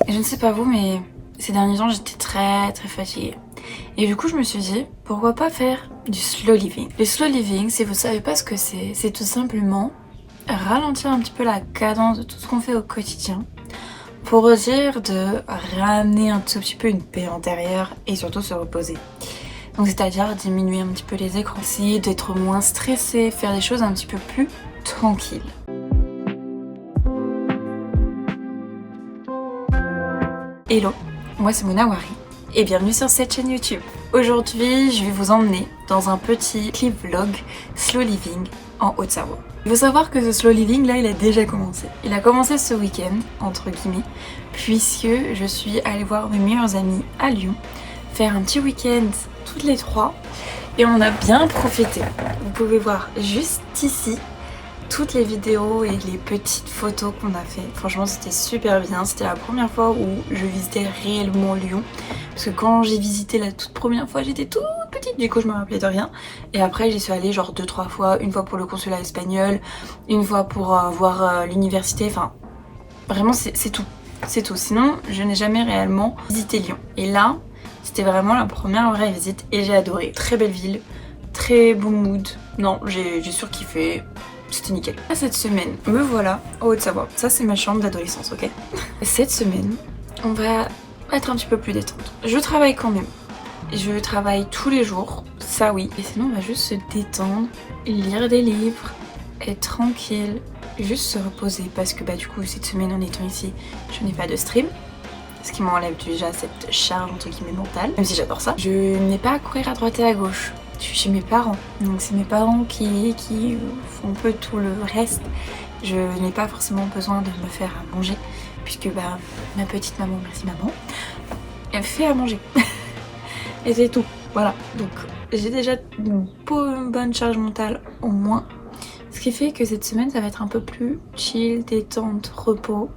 Et je ne sais pas vous, mais ces derniers temps j'étais très fatiguée. Et du coup je me suis dit, pourquoi pas faire du slow living. Le slow living, si vous savez pas ce que c'est tout simplement ralentir un petit peu la cadence de tout ce qu'on fait au quotidien pour dire de ramener un tout petit peu une paix intérieure et surtout se reposer. Donc c'est-à-dire diminuer un petit peu les écrans, essayer d'être moins stressé, faire des choses un petit peu plus tranquilles. Hello, moi c'est Mona Wari et bienvenue sur cette chaîne YouTube. Aujourd'hui, je vais vous emmener dans un petit clip vlog slow living en Haute-Savoie. Il faut savoir que ce slow living là, il a déjà commencé. Il a commencé ce week-end, entre guillemets, puisque je suis allée voir mes meilleurs amis à Lyon, faire un petit week-end toutes les trois et on a bien profité. Vous pouvez voir juste ici toutes les vidéos et les petites photos qu'on a fait. Franchement c'était super bien, c'était la première fois où je visitais réellement Lyon, parce que quand j'ai visité la toute première fois j'étais toute petite, du coup je me rappelais de rien, et après j'y suis allée genre 2-3 fois, une fois pour le consulat espagnol, une fois pour voir l'université, enfin vraiment c'est tout, sinon je n'ai jamais réellement visité Lyon, et là c'était vraiment la première vraie visite et j'ai adoré. Très belle ville, très bon mood, non j'ai surkiffé. C'était nickel. Cette semaine, me voilà en Haute-Savoie. Ça c'est ma chambre d'adolescence, ok? Cette semaine, on va être un petit peu plus détente. Je travaille quand même. Je travaille tous les jours, ça oui. Et sinon on va juste se détendre, lire des livres, être tranquille, juste se reposer. Parce que du coup cette semaine en étant ici, je n'ai pas de stream. Ce qui m'enlève déjà cette charge entre guillemets mentale. Même si j'adore ça. Je n'ai pas à courir à droite et à gauche. Je suis chez mes parents, donc c'est mes parents qui font un peu tout le reste. Je n'ai pas forcément besoin de me faire à manger, puisque ma petite maman, merci maman, elle fait à manger. Et c'est tout, voilà. Donc j'ai déjà une bonne charge mentale au moins. Ce qui fait que cette semaine ça va être un peu plus chill, détente, repos.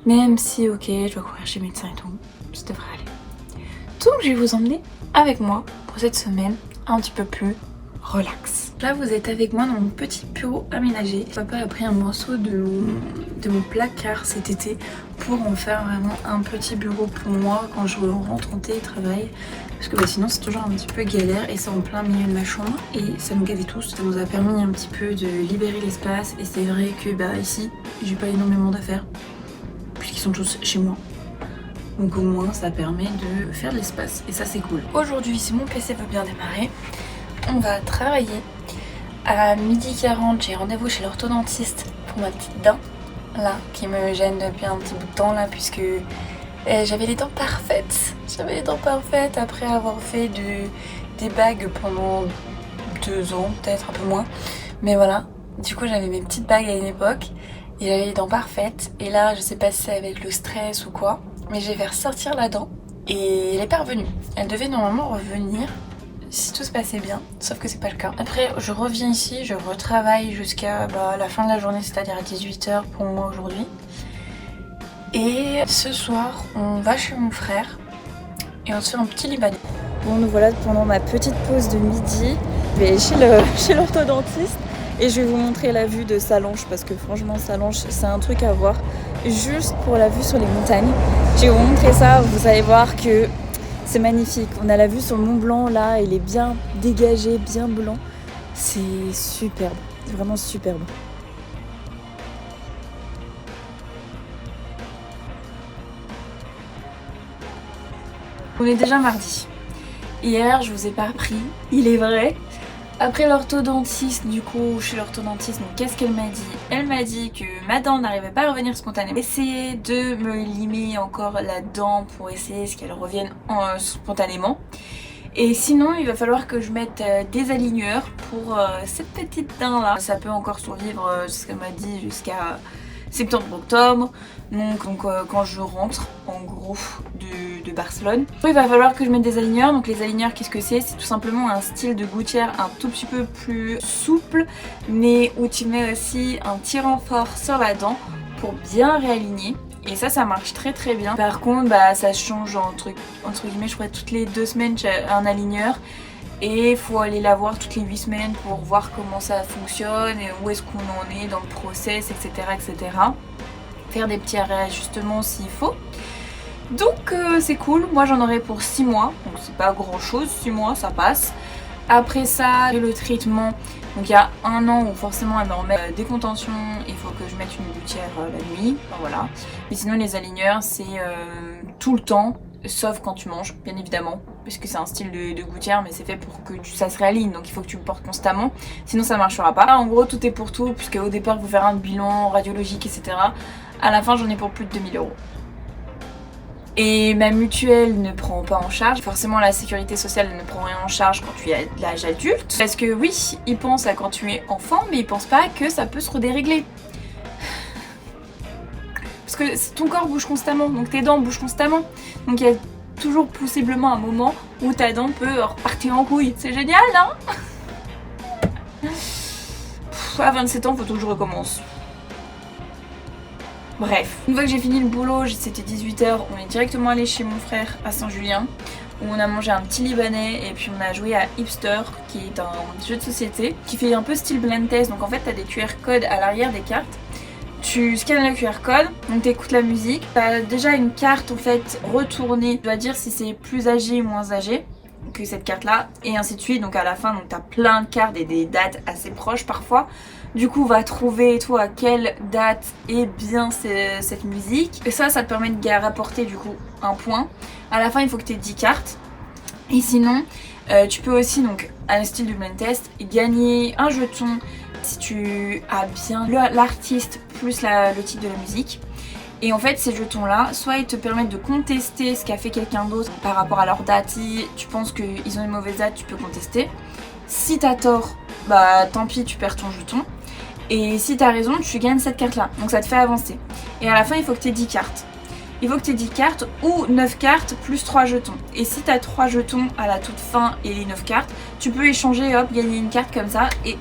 Même si ok, je dois courir chez le médecin et tout, ça devrait aller. Donc je vais vous emmener avec moi pour cette semaine un petit peu plus relax. Là vous êtes avec moi dans mon petit bureau aménagé. Papa a pris un morceau de mon placard cet été pour en faire vraiment un petit bureau pour moi quand je rentre en télétravail. Parce que sinon c'est toujours un petit peu galère et c'est en plein milieu de ma chambre et ça nous gavait tous. Ça nous a permis un petit peu de libérer l'espace et c'est vrai que ici j'ai pas énormément d'affaires puisqu'ils sont tous chez moi. Donc au moins ça permet de faire de l'espace et ça c'est cool. Aujourd'hui si mon PC veut bien démarrer, on va travailler. À 12h40 j'ai rendez-vous chez l'orthodontiste pour ma petite dent là qui me gêne depuis un petit bout de temps là, puisque j'avais les dents parfaites. J'avais les dents parfaites après avoir fait des bagues pendant 2 ans, peut-être un peu moins. Mais voilà, du coup j'avais mes petites bagues à une époque et j'avais les dents parfaites. Et là je sais pas si c'est avec le stress ou quoi, mais je vais faire sortir la dent et elle est pas revenue. Elle devait normalement revenir si tout se passait bien, sauf que c'est pas le cas. Après je reviens ici, je retravaille jusqu'à la fin de la journée, c'est-à-dire à 18h pour moi aujourd'hui. Et ce soir on va chez mon frère et on se fait un petit libanais. Bon nous voilà pendant ma petite pause de midi. Je vais chez l'orthodontiste et je vais vous montrer la vue de Sallanches parce que franchement Sallanches c'est un truc à voir. Juste pour la vue sur les montagnes. Je vais vous montrer ça, vous allez voir que c'est magnifique. On a la vue sur le Mont Blanc là, il est bien dégagé, bien blanc. C'est superbe, vraiment superbe. On est déjà mardi. Hier je vous ai pas pris, il est vrai. Après l'orthodontiste, du coup, chez l'orthodontiste, donc qu'est-ce qu'elle m'a dit? Elle m'a dit que ma dent n'arrivait pas à revenir spontanément. Essayer de me limer encore la dent pour essayer qu'elle revienne spontanément. Et sinon, il va falloir que je mette des aligneurs pour cette petite dent là. Ça peut encore survivre, ce qu'elle m'a dit, jusqu'à septembre-octobre. Donc quand je rentre en gros de Barcelone. Il va falloir que je mette des aligneurs. Donc les aligneurs, qu'est-ce que c'est? C'est tout simplement un style de gouttière un tout petit peu plus souple, mais où tu mets aussi un petit renfort sur la dent pour bien réaligner. Et ça marche très bien. Par contre ça change entre guillemets, je crois toutes les 2 semaines j'ai un aligneur. Et il faut aller la voir toutes les 8 semaines pour voir comment ça fonctionne et où est-ce qu'on en est dans le process, etc. Faire des petits réajustements s'il faut. Donc c'est cool, moi j'en aurai pour 6 mois, donc c'est pas grand chose, 6 mois ça passe. Après ça, le traitement, donc il y a 1 an où forcément elle me remet des contentions, il faut que je mette une gouttière la nuit, enfin, voilà. Mais sinon les aligneurs c'est tout le temps, sauf quand tu manges, bien évidemment, parce que c'est un style de gouttière, mais c'est fait pour que ça se réaligne, donc il faut que tu le portes constamment, sinon ça marchera pas. En gros tout est pour tout, puisque au départ il faut faire un bilan radiologique, etc. À la fin j'en ai pour plus de 2000 €. Et ma mutuelle ne prend pas en charge. Forcément la sécurité sociale ne prend rien en charge quand tu es de l'âge adulte. Parce que oui, ils pensent à quand tu es enfant, mais ils pensent pas que ça peut se redérégler. Parce que ton corps bouge constamment, donc tes dents bougent constamment. Donc il y a toujours possiblement un moment où ta dent peut repartir en couille. C'est génial, non? À 27 ans, faut toujours que je recommence. Bref, une fois que j'ai fini le boulot, c'était 18 h, on est directement allé chez mon frère à Saint-Julien où on a mangé un petit libanais et puis on a joué à Hipster qui est un jeu de société qui fait un peu style blind test. Donc en fait t'as des QR codes à l'arrière des cartes, tu scannes le QR code, donc t'écoutes la musique, t'as déjà une carte en fait retournée, tu dois dire si c'est plus âgé ou moins âgé que cette carte là et ainsi de suite. Donc à la fin donc t'as plein de cartes et des dates assez proches parfois. Du coup, va trouver toi à quelle date est bien cette musique. Et ça te permet de rapporter du coup un point. À la fin, il faut que tu aies 10 cartes. Et sinon, tu peux aussi, donc à la style du blind test, gagner un jeton si tu as bien l'artiste plus le titre de la musique. Et en fait, ces jetons-là, soit ils te permettent de contester ce qu'a fait quelqu'un d'autre par rapport à leur date. Si tu penses qu'ils ont une mauvaise date, tu peux contester. Si t'as tort, bah tant pis, tu perds ton jeton. Et si t'as raison, tu gagnes cette carte là, donc ça te fait avancer. Et à la fin il faut que t'aies 10 cartes. Il faut que t'aies 10 cartes ou 9 cartes plus 3 jetons. Et si t'as 3 jetons à la toute fin et les 9 cartes, tu peux échanger, hop, gagner une carte comme ça et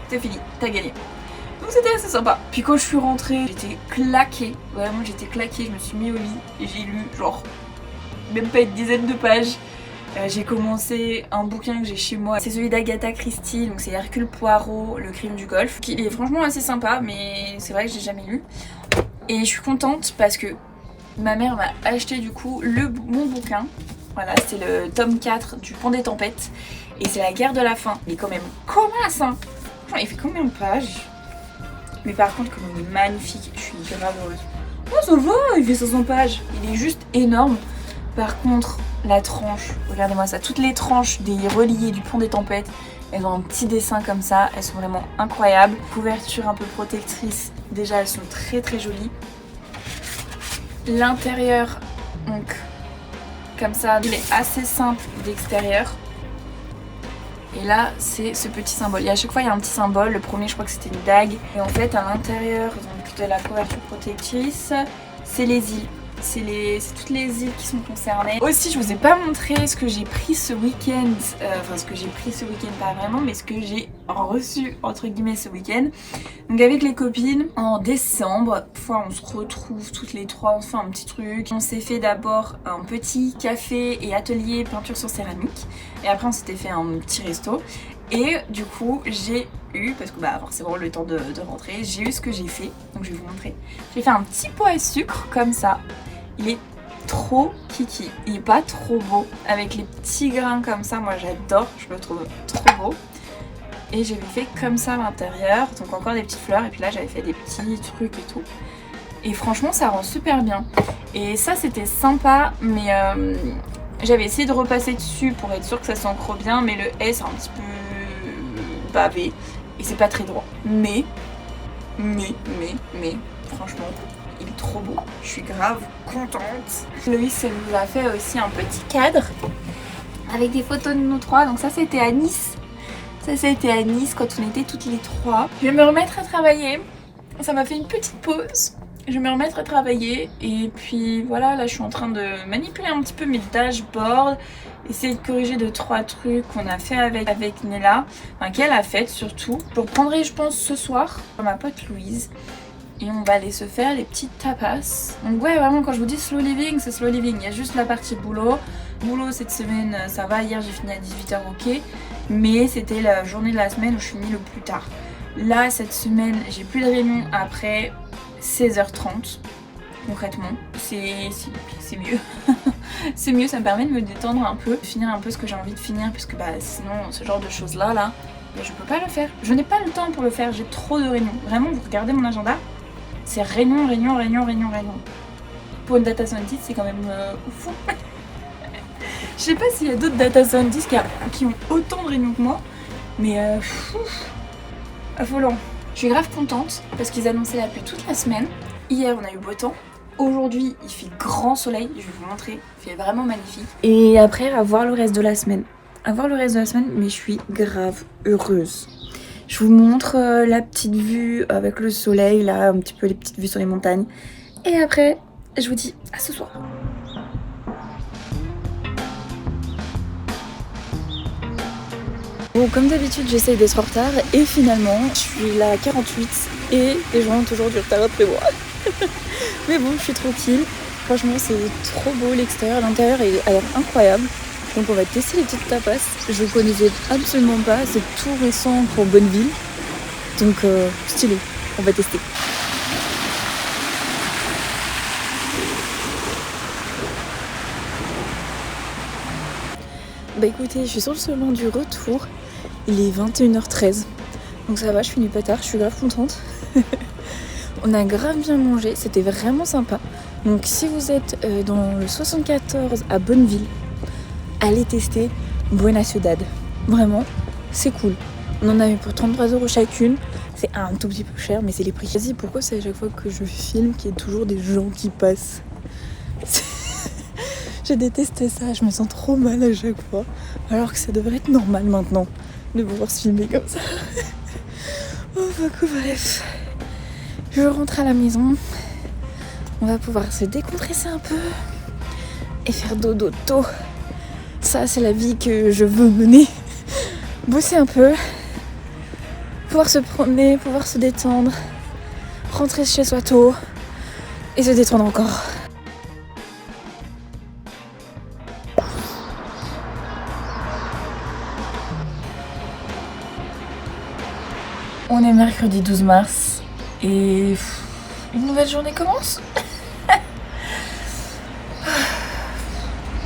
c'est fini, t'as gagné. Donc c'était assez sympa. Puis quand je suis rentrée, j'étais claquée, vraiment j'étais claquée, je me suis mis au lit et j'ai lu genre même pas une dizaine de pages. J'ai commencé un bouquin que j'ai chez moi, c'est celui d'Agatha Christie, donc c'est Hercule Poirot, Le crime du golfe, qui est franchement assez sympa, mais c'est vrai que j'ai jamais lu. Et je suis contente parce que ma mère m'a acheté du coup mon bouquin, voilà, c'est le tome 4 du Pont des Tempêtes, et c'est la guerre de la faim. Il est quand même comasse, hein. Enfin, il fait combien de pages? Mais par contre, comme il est magnifique, je suis grave heureuse. Oh ça va, il fait 500 pages, il est juste énorme. Par contre, la tranche, regardez-moi ça, toutes les tranches des reliés du Pont des Tempêtes, elles ont un petit dessin comme ça, elles sont vraiment incroyables. Couverture un peu protectrice, déjà elles sont très très jolies. L'intérieur, donc comme ça, il est assez simple d'extérieur. Et là, c'est ce petit symbole. Et à chaque fois, il y a un petit symbole. Le premier, je crois que c'était une dague. Et en fait, à l'intérieur donc, de la couverture protectrice, c'est les îles. C'est toutes les îles qui sont concernées. Aussi, je vous ai pas montré ce que j'ai pris ce week-end. Enfin, ce que j'ai pris ce week-end, pas vraiment, mais ce que j'ai reçu, entre guillemets, ce week-end. Donc, avec les copines, en décembre, parfois on se retrouve toutes les trois, on se fait un petit truc. On s'est fait d'abord un petit café et atelier peinture sur céramique. Et après, on s'était fait un petit resto. Et du coup, j'ai eu, parce que bah forcément le temps de rentrer, j'ai eu ce que j'ai fait. Donc, je vais vous montrer. J'ai fait un petit pot à sucre, comme ça. Il est trop kiki, il est pas trop beau, avec les petits grains comme ça, moi j'adore, je le trouve trop beau. Et j'avais fait comme ça à l'intérieur, donc encore des petites fleurs, et puis là j'avais fait des petits trucs et tout. Et franchement ça rend super bien. Et ça c'était sympa, mais j'avais essayé de repasser dessus pour être sûre que ça s'ancre bien, mais le S est un petit peu bavé, et c'est pas très droit. Mais, franchement... il est trop beau, je suis grave contente. Loïs nous a fait aussi un petit cadre avec des photos de nous trois, donc ça c'était à Nice. Ça c'était à Nice quand on était toutes les trois. Je vais me remettre à travailler, ça m'a fait une petite pause. Je vais me remettre à travailler et puis voilà, là je suis en train de manipuler un petit peu mes dashboards, essayer de corriger 2-3 trucs qu'on a fait avec Nella, enfin qu'elle a fait surtout. Je reprendrai je pense ce soir pour ma pote Louise. Et on va aller se faire les petites tapas. Donc ouais, vraiment quand je vous dis slow living, c'est slow living. Il y a juste la partie boulot. Boulot cette semaine, ça va. Hier j'ai fini à 18 h, ok. Mais c'était la journée de la semaine où je finis le plus tard. Là, cette semaine, j'ai plus de réunion après 16 h 30. concrètement. C'est mieux. C'est mieux, ça me permet de me détendre un peu, de finir un peu ce que j'ai envie de finir, puisque sinon ce genre de choses là, je peux pas le faire. Je n'ai pas le temps pour le faire, j'ai trop de réunions. Vraiment, vous regardez mon agenda, c'est réunion. Pour une data scientist, c'est quand même fou. Je sais pas s'il y a d'autres data scientists qui ont autant de réunions que moi, mais affolant. Je suis grave contente parce qu'ils annonçaient la pluie toute la semaine. Hier, on a eu beau temps. Aujourd'hui, il fait grand soleil, je vais vous montrer, il fait vraiment magnifique. Et après, à voir le reste de la semaine. Mais je suis grave heureuse. Je vous montre la petite vue avec le soleil, là, un petit peu les petites vues sur les montagnes. Et après, je vous dis à ce soir. Bon, comme d'habitude, j'essaye d'être en retard et finalement, je suis là à 48 et les gens ont toujours du retard après moi. Mais bon, je suis tranquille. Franchement, c'est trop beau l'extérieur. L'intérieur a l'air incroyable. Donc on va tester les petites tapas. Je ne connaissais absolument pas. C'est tout récent pour Bonneville. Donc stylé. On va tester. Bah écoutez, je suis sur le chemin du retour. Il est 21h13. Donc ça va, je finis pas tard. Je suis grave contente. On a grave bien mangé, c'était vraiment sympa. Donc si vous êtes dans le 74 à Bonneville, allez tester Buena Ciudad. Vraiment, c'est cool. On en a eu pour 33€ chacune. C'est un tout petit peu cher, mais c'est les prix. Vas-y, pourquoi c'est à chaque fois que je filme qu'il y a toujours des gens qui passent? Je déteste ça, je me sens trop mal à chaque fois. Alors que ça devrait être normal maintenant de pouvoir se filmer comme ça. Oh, bref. Je rentre à la maison, on va pouvoir se décompresser un peu et faire dodo tôt. Ça, c'est la vie que je veux mener. Bosser un peu, pouvoir se promener, pouvoir se détendre, rentrer chez soi tôt et se détendre encore. On est mercredi 12 mars. Et une nouvelle journée commence.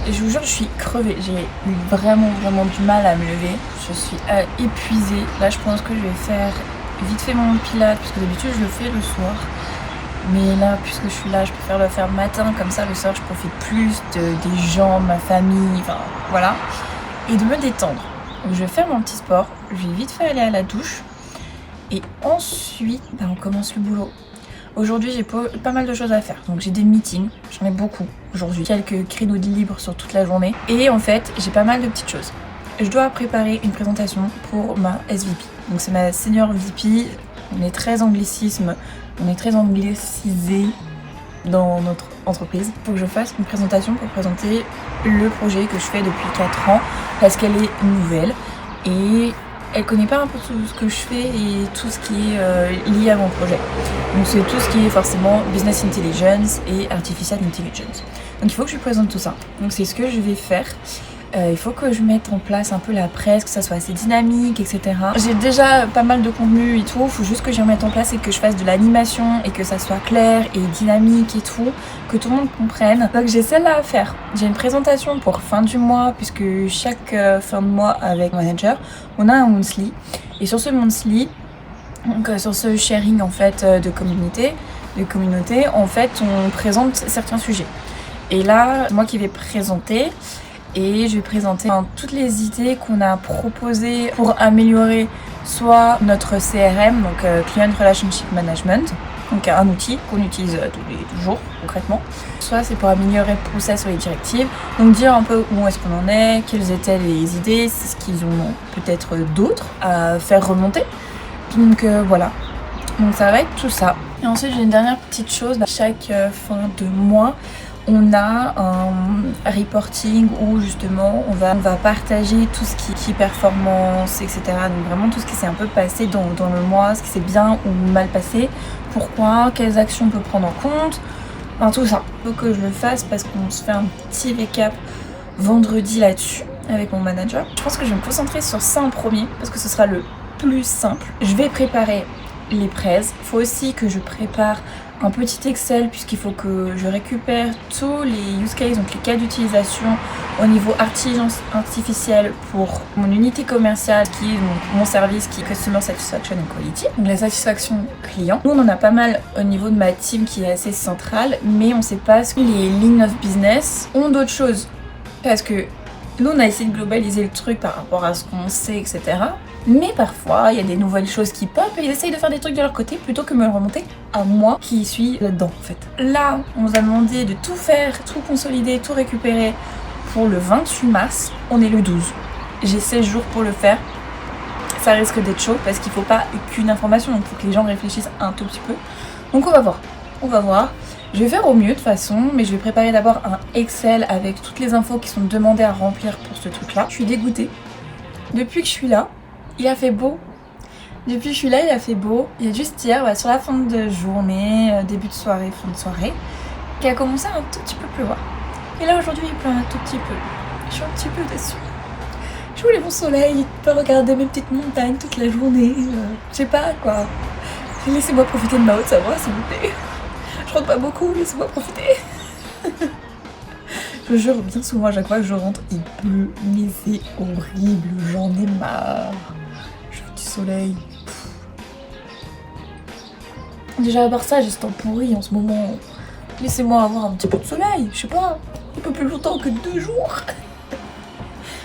Et je vous jure, je suis crevée. J'ai eu vraiment du mal à me lever. Je suis épuisée. Là, je pense que je vais faire vite fait mon pilates, parce que d'habitude, je le fais le soir. Mais là, puisque je suis là, je préfère le faire le matin. Comme ça, le soir, je profite plus des gens, ma famille, enfin, voilà. Et de me détendre. Donc, je vais faire mon petit sport. Je vais vite fait aller à la douche. Et ensuite, on commence le boulot. Aujourd'hui, j'ai pas mal de choses à faire. Donc j'ai des meetings, j'en ai beaucoup aujourd'hui. Quelques créneaux de libre sur toute la journée. Et en fait, j'ai pas mal de petites choses. Je dois préparer une présentation pour ma SVP. Donc c'est ma senior VP. On est très anglicisme, on est très anglicisé dans notre entreprise. Il faut que je fasse une présentation pour présenter le projet que je fais depuis 4 ans. Parce qu'elle est nouvelle. Et elle connaît pas un peu tout ce que je fais et tout ce qui est lié à mon projet. Donc c'est tout ce qui est forcément business intelligence et artificial intelligence. Donc il faut que je lui présente tout ça. Donc c'est ce que je vais faire. Il faut que je mette en place un peu la presse, que ça soit assez dynamique, etc. J'ai déjà pas mal de contenu et tout, il faut juste que j'y remette en place et que je fasse de l'animation et que ça soit clair et dynamique et tout, que tout le monde comprenne. Donc j'ai celle-là à faire. J'ai une présentation pour fin du mois, puisque chaque fin de mois avec mon manager, on a un monthly. Et sur ce monthly, donc sur ce sharing en fait de communauté, en fait on présente certains sujets. Et là, c'est moi qui vais présenter. Et je vais présenter toutes les idées qu'on a proposées pour améliorer soit notre CRM, donc Client Relationship Management, donc un outil qu'on utilise tous les jours concrètement, soit c'est pour améliorer le process ou les directives, donc dire un peu où est-ce qu'on en est, quelles étaient les idées, c'est ce qu'ils ont peut-être d'autres à faire remonter. Donc voilà, donc ça va être tout ça. Et ensuite j'ai une dernière petite chose, chaque fin de mois, on a un reporting où justement on va partager tout ce qui est performance, etc. Donc vraiment tout ce qui s'est un peu passé dans le mois, ce qui s'est bien ou mal passé, pourquoi, quelles actions on peut prendre en compte, enfin tout ça. Il faut que je le fasse parce qu'on se fait un petit récap vendredi là-dessus avec mon manager. Je pense que je vais me concentrer sur ça en premier parce que ce sera le plus simple. Je vais préparer les prêts. Il faut aussi que je prépare un petit Excel puisqu'il faut que je récupère tous les use cases, donc les cas d'utilisation au niveau intelligence artificielle pour mon unité commerciale qui est donc mon service qui est Customer Satisfaction and Quality, donc la satisfaction client. Nous on en a pas mal au niveau de ma team qui est assez centrale, mais on sait pas ce que les lignes of business ont d'autres choses parce que nous on a essayé de globaliser le truc par rapport à ce qu'on sait, etc. Mais parfois, il y a des nouvelles choses qui pop et ils essayent de faire des trucs de leur côté plutôt que me le remonter à moi qui suis là-dedans en fait. Là, on nous a demandé de tout faire, tout consolider, tout récupérer pour le 28 mars. On est le 12. J'ai 16 jours pour le faire. Ça risque d'être chaud parce qu'il faut pas qu'une information, donc il faut que les gens réfléchissent un tout petit peu. Donc on va voir. On va voir. Je vais faire au mieux de toute façon, mais je vais préparer d'abord un Excel avec toutes les infos qui sont demandées à remplir pour ce truc-là. Je suis dégoûtée. Depuis que je suis là, il a fait beau. Depuis que je suis là, il a fait beau. Il y a juste hier, sur la fin de journée, début de soirée, fin de soirée, qui a commencé à un tout petit peu pleuvoir. Et là aujourd'hui, il pleut un tout petit peu. Je suis un petit peu déçue. Je voulais mon soleil, pas regarder mes petites montagnes toute la journée. Je sais pas quoi. Laissez-moi profiter de ma Haute-Savoie, s'il vous plaît. Je rentre pas beaucoup, laissez-moi profiter. Je jure, bien souvent à chaque fois que je rentre, il pleut, mais c'est horrible, j'en ai marre. Je veux du soleil. Déjà à part ça, j'ai ce temps pourri en ce moment. Laissez-moi avoir un petit peu de soleil, je sais pas, un peu plus longtemps que 2 jours.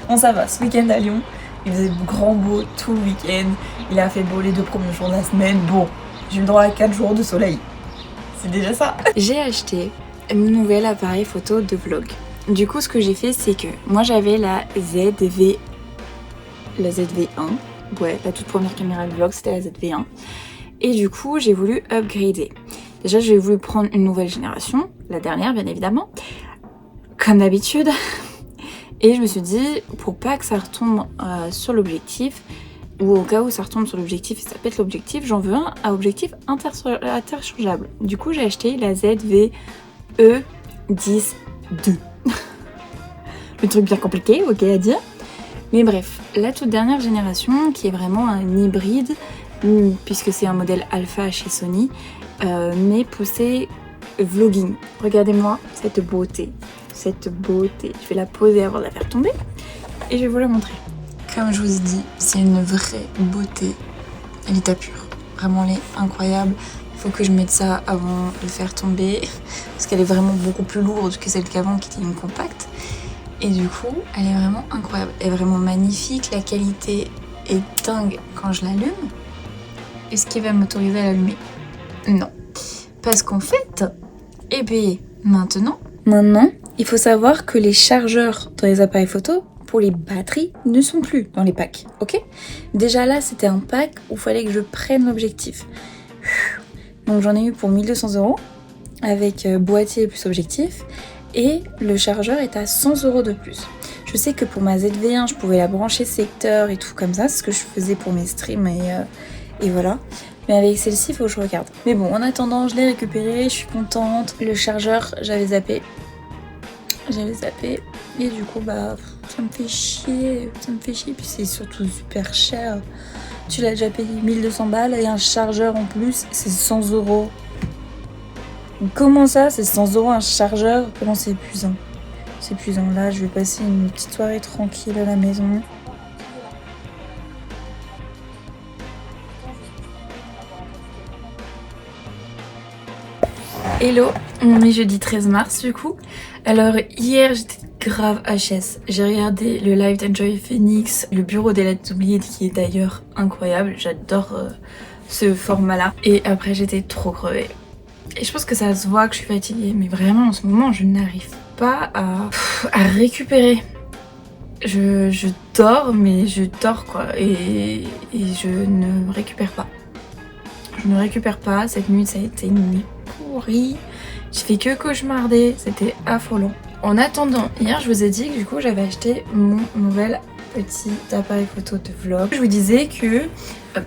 Bon ça va, ce week-end à Lyon, il faisait grand beau tout le week-end. Il a fait beau les 2 premiers jours de la semaine. Bon, j'ai eu le droit à 4 jours de soleil. C'est déjà ça. J'ai acheté mon nouvel appareil photo de vlog. Du coup, ce que j'ai fait, c'est que moi j'avais la ZV1. Ouais, la toute première caméra de vlog, c'était la ZV1. Et du coup, j'ai voulu upgrader. Déjà, j'ai voulu prendre une nouvelle génération, la dernière, bien évidemment, comme d'habitude. Et je me suis dit, pour pas que ça retombe sur l'objectif, ou au cas où ça retombe sur l'objectif et ça pète l'objectif, j'en veux un à objectif interchangeable. Du coup, j'ai acheté la ZV-E10 II. Le truc bien compliqué, ok à dire. Mais bref, la toute dernière génération qui est vraiment un hybride, puisque c'est un modèle alpha chez Sony, mais poussé vlogging. Regardez-moi cette beauté, cette beauté. Je vais la poser avant de la faire tomber et je vais vous la montrer. Comme je vous ai dit, c'est une vraie beauté. L'état pur. Vraiment, elle est incroyable. Il faut que je mette ça avant de faire tomber parce qu'elle est vraiment beaucoup plus lourde que celle qu'avant qui était une compacte. Et du coup, elle est vraiment incroyable. Elle est vraiment magnifique. La qualité est dingue quand je l'allume. Est-ce qu'il va m'autoriser à l'allumer? Non. Parce qu'en fait, eh bien, maintenant, il faut savoir que les chargeurs dans les appareils photo pour les batteries ne sont plus dans les packs, ok? Déjà là, c'était un pack où il fallait que je prenne l'objectif. Donc j'en ai eu pour 1200 € avec boîtier plus objectif et le chargeur est à 100 € de plus. Je sais que pour ma ZV1, je pouvais la brancher secteur et tout comme ça, c'est ce que je faisais pour mes streams et voilà. Mais avec celle-ci, il faut que je regarde. Mais bon, en attendant, je l'ai récupéré, je suis contente. Le chargeur, j'avais zappé. Et du coup, ça me fait chier. Puis c'est surtout super cher. Tu l'as déjà payé 1200 balles et un chargeur en plus, c'est 100 €. Comment ça, c'est 100 € un chargeur? Comment c'est épuisant? C'est épuisant. Là, je vais passer une petite soirée tranquille à la maison. Hello, on est jeudi 13 mars du coup. Alors hier j'étais grave HS. J'ai regardé le live d'Enjoy Phoenix, le bureau des lettres oubliées qui est d'ailleurs incroyable. J'adore ce format là. Et après j'étais trop crevée. Et je pense que ça se voit que je suis fatiguée. Mais vraiment en ce moment je n'arrive pas à récupérer. Je dors mais je dors quoi. Et je ne récupère pas. Je ne récupère pas. Cette nuit ça a été une nuit pourrie. J'ai fait que cauchemarder. C'était affolant. En attendant, hier je vous ai dit que du coup j'avais acheté mon nouvel petit appareil photo de vlog. Je vous disais que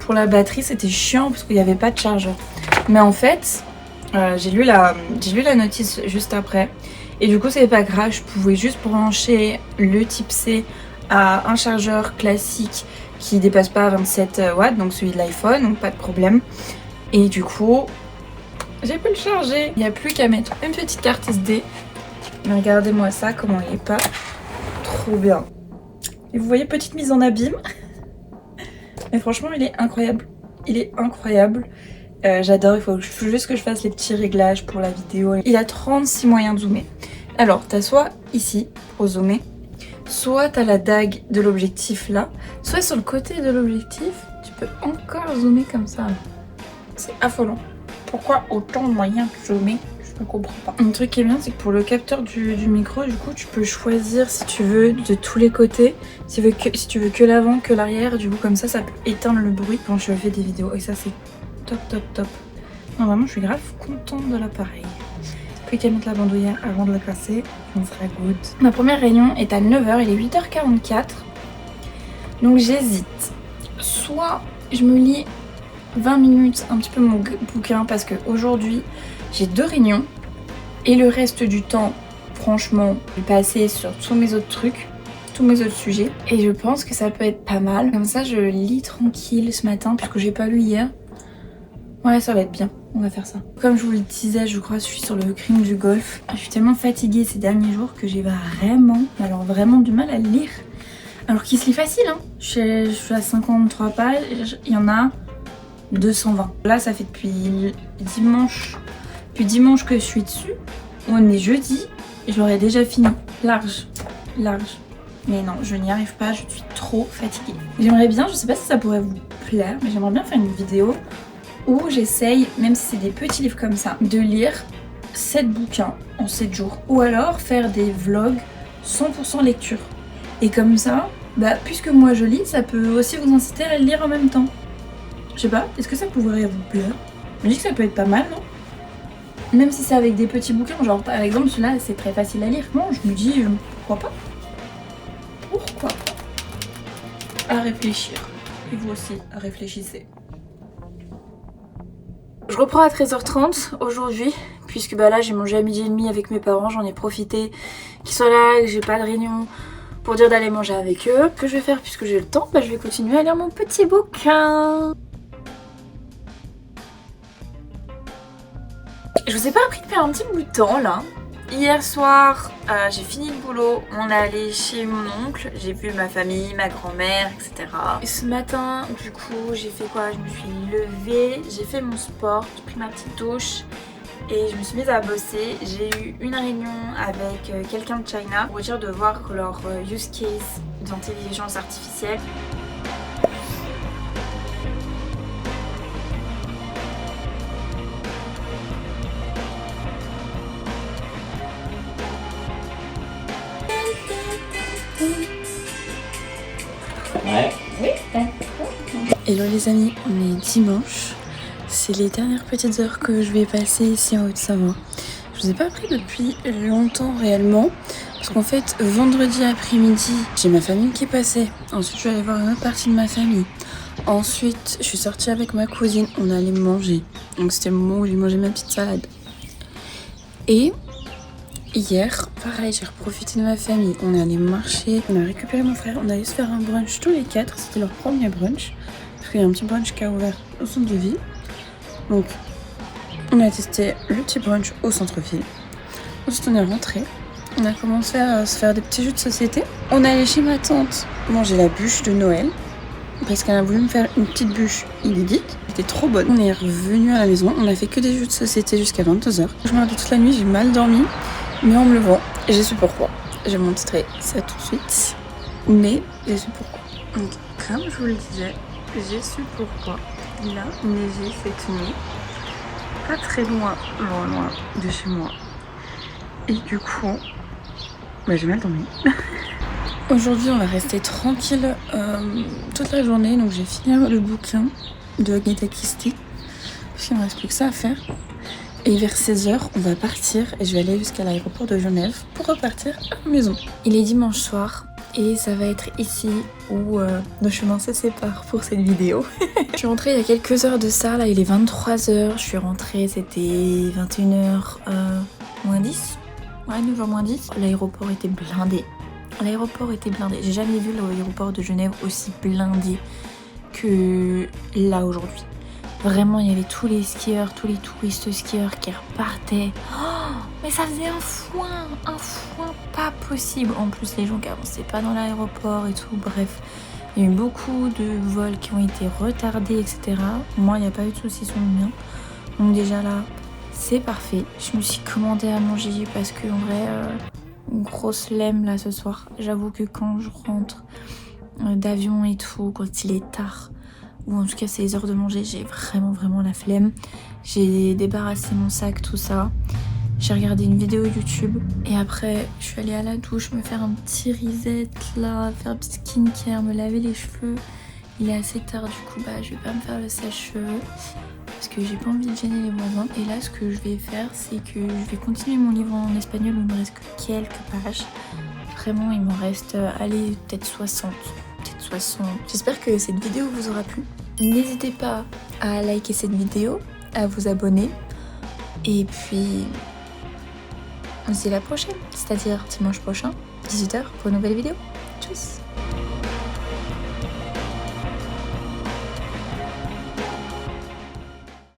pour la batterie c'était chiant parce qu'il n'y avait pas de chargeur. Mais en fait, j'ai lu la notice juste après. Et du coup c'est pas grave, je pouvais juste brancher le type C à un chargeur classique qui dépasse pas 27 watts, donc celui de l'iPhone, donc pas de problème. Et du coup, j'ai pu le charger. Il n'y a plus qu'à mettre une petite carte SD. Mais regardez-moi ça, comment il est pas trop bien. Et vous voyez, petite mise en abîme. Mais franchement, il est incroyable. Il est incroyable. J'adore, il faut juste que je fasse les petits réglages pour la vidéo. Il a 36 moyens de zoomer. Alors, t'as soit ici pour zoomer, soit t'as la dague de l'objectif là, soit sur le côté de l'objectif, tu peux encore zoomer comme ça. C'est affolant. Pourquoi autant de moyens de zoomer? Je ne comprends pas. Un truc qui est bien, c'est que pour le capteur du micro, du coup, tu peux choisir si tu veux de tous les côtés. Si tu veux que l'avant, que l'arrière. Du coup, comme ça peut éteindre le bruit quand je fais des vidéos. Et ça, c'est top, top, top. Non, vraiment, je suis grave contente de l'appareil. Plus qu'à mettre la bandoulière avant de la casser, on sera good. Ma première réunion est à 9h, il est 8h44. Donc j'hésite. Soit je me lis 20 minutes un petit peu mon bouquin parce qu'aujourd'hui j'ai 2 réunions et le reste du temps, franchement, je vais passer sur tous mes autres trucs, tous mes autres sujets. Et je pense que ça peut être pas mal. Comme ça, je lis tranquille ce matin puisque j'ai pas lu hier. Ouais, ça va être bien. On va faire ça. Comme je vous le disais, je crois que je suis sur le crime du golf. Je suis tellement fatiguée ces derniers jours que j'ai vraiment, alors vraiment du mal à lire. Alors qu'il se lit facile, hein. Je suis à 53 pages, il y en a 220. Là, ça fait depuis dimanche que je suis dessus. On est jeudi, j'aurais déjà fini. Large. Mais non, je n'y arrive pas, je suis trop fatiguée. J'aimerais bien, je sais pas si ça pourrait vous plaire, mais j'aimerais bien faire une vidéo où j'essaye, même si c'est des petits livres comme ça, de lire 7 bouquins en 7 jours. Ou alors faire des vlogs 100% lecture. Et comme ça, puisque moi je lis, ça peut aussi vous inciter à lire en même temps. Je sais pas, est-ce que ça pourrait vous plaire? Je me dis que ça peut être pas mal, non? Même si c'est avec des petits bouquins, genre par exemple celui-là c'est très facile à lire. Bon, je me dis, pourquoi pas? Pourquoi pas? À réfléchir. Et vous aussi, réfléchissez. Je reprends à 13h30 aujourd'hui, puisque là j'ai mangé à 12h30 avec mes parents, j'en ai profité qu'ils soient là, que j'ai pas de réunion pour dire d'aller manger avec eux. Ce que je vais faire puisque j'ai le temps, je vais continuer à lire mon petit bouquin. Je vous ai pas appris depuis un petit bout de temps là. Hier soir, j'ai fini le boulot, on est allé chez mon oncle, j'ai vu ma famille, ma grand-mère, etc. Et ce matin, du coup, j'ai fait quoi? Je me suis levée, j'ai fait mon sport, j'ai pris ma petite douche et je me suis mise à bosser. J'ai eu une réunion avec quelqu'un de China pour dire de voir leur use case d'intelligence artificielle. Ouais. Oui. Hello les amis, on est dimanche. C'est les dernières petites heures que je vais passer ici en Haute-Savoie. Je vous ai pas appris depuis longtemps réellement. Parce qu'en fait, vendredi après-midi, j'ai ma famille qui passait. Ensuite, je suis allée voir une autre partie de ma famille. Ensuite, je suis sortie avec ma cousine. On allait manger. Donc c'était le moment où j'ai mangé ma petite salade. Et hier, pareil, j'ai profité de ma famille. On est allé marcher, on a récupéré mon frère, on allait se faire un brunch tous les 4. C'était leur premier brunch. Parce qu'il y a un petit brunch qui a ouvert au centre-ville. Donc, on a testé le petit brunch au centre-ville. Ensuite, on est rentré. On a commencé à se faire des petits jeux de société. On est allé chez ma tante manger la bûche de Noël. Parce qu'elle a voulu me faire une petite bûche inédite. C'était trop bonne. On est revenu à la maison. On a fait que des jeux de société jusqu'à 22h. Je me rappelle toute la nuit, j'ai mal dormi. Mais en me levant, j'ai su pourquoi. Je vais montrer ça tout de suite. Mais j'ai su pourquoi. Donc, comme je vous le disais, j'ai su pourquoi il a neigé cette nuit. Pas très loin de chez moi. Et du coup, j'ai mal dormi. Aujourd'hui, on va rester tranquille toute la journée. Donc, j'ai fini le bouquin de Agatha Christie. Parce qu'il ne me reste plus que ça à faire. Et vers 16h, on va partir et je vais aller jusqu'à l'aéroport de Genève pour repartir à la maison. Il est dimanche soir et ça va être ici où nos chemins se séparent pour cette vidéo. Je suis rentrée il y a quelques heures de ça, là il est 23h, je suis rentrée, c'était 21h moins 10. Ouais, 9h moins 10. L'aéroport était blindé. J'ai jamais vu l'aéroport de Genève aussi blindé que là aujourd'hui. Vraiment, il y avait tous les skieurs, tous les touristes skieurs qui repartaient. Oh, mais ça faisait un foin pas possible. En plus, les gens qui avançaient pas dans l'aéroport et tout, bref. Il y a eu beaucoup de vols qui ont été retardés, etc. Moi, il n'y a pas eu de soucis sur le mien. Donc déjà là, c'est parfait. Je me suis commandé à manger parce que en vrai, une grosse flemme là ce soir. J'avoue que quand je rentre d'avion et tout, quand il est tard, ou en tout cas c'est les heures de manger, j'ai vraiment la flemme. J'ai débarrassé mon sac, tout ça. J'ai regardé une vidéo YouTube et après je suis allée à la douche me faire un petit reset là, faire un petit skincare, me laver les cheveux. Il est assez tard du coup, bah je vais pas me faire le sèche-cheveux parce que j'ai pas envie de gêner les voisins. Et là ce que je vais faire, c'est que je vais continuer mon livre en espagnol où il me reste que quelques pages. Vraiment il m'en reste, allez, peut-être 60. J'espère que cette vidéo vous aura plu. N'hésitez pas à liker cette vidéo, à vous abonner et puis on se dit à la prochaine, c'est-à-dire dimanche prochain, 18h pour une nouvelle vidéo. Tchuss!